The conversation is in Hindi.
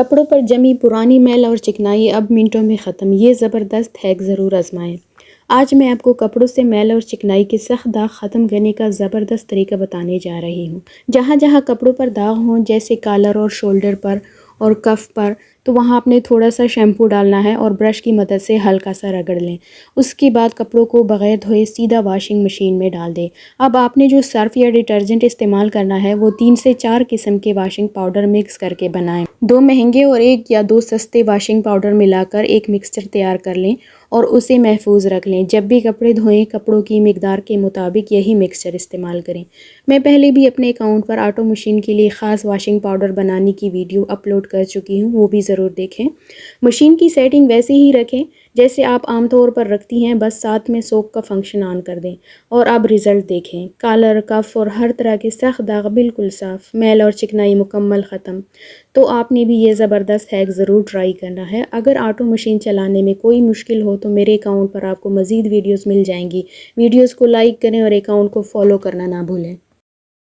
कपड़ों पर जमी पुरानी मैल और चिकनाई अब मिनटों में ख़त्म। ये ज़बरदस्त हैक ज़रूर आजमाएं। आज मैं आपको कपड़ों से मैल और चिकनाई के सख्त दाग ख़त्म करने का ज़बरदस्त तरीका बताने जा रही हूँ। जहाँ जहाँ कपड़ों पर दाग हों, जैसे कॉलर और शोल्डर पर और कफ पर, तो वहाँ आपने थोड़ा सा शैम्पू डालना है और ब्रश की मदद से हल्का सा रगड़ लें। उसके बाद कपड़ों को बग़ैर धोए सीधा वॉशिंग मशीन में डाल दें। अब आपने जो सर्फ़ या डिटर्जेंट इस्तेमाल करना है वो 3 से 4 किस्म के वॉशिंग पाउडर मिक्स करके बनाएं। 2 महंगे और 1 या 2 सस्ते वॉशिंग पाउडर मिलाकर एक मिक्सचर तैयार कर लें और उसे महफूज रख लें। जब भी कपड़े धोएं, कपड़ों की मिकदार के मुताबिक यही मिक्सचर इस्तेमाल करें। मैं पहले भी अपने अकाउंट पर ऑटो मशीन के लिए ख़ास वॉशिंग पाउडर बनाने की वीडियो अपलोड कर चुकी हूँ, वो भी ज़रूर देखें। मशीन की सेटिंग वैसे ही रखें जैसे आप आमतौर पर रखती हैं, बस साथ में सोक का फंक्शन ऑन कर दें और अब रिज़ल्ट देखें। कॉलर, कफ और हर तरह के सख्त दाग बिल्कुल साफ़, मैल और चिकनाई मुकम्मल ख़त्म। तो आपने भी ये ज़बरदस्त हैक ज़रूर ट्राई करना है। अगर ऑटो मशीन चलाने में कोई मुश्किल हो तो मेरे अकाउंट पर आपको मज़ीद वीडियोज़ मिल जाएंगी। वीडियोज़ को लाइक करें और अकाउंट को फॉलो करना ना भूलें।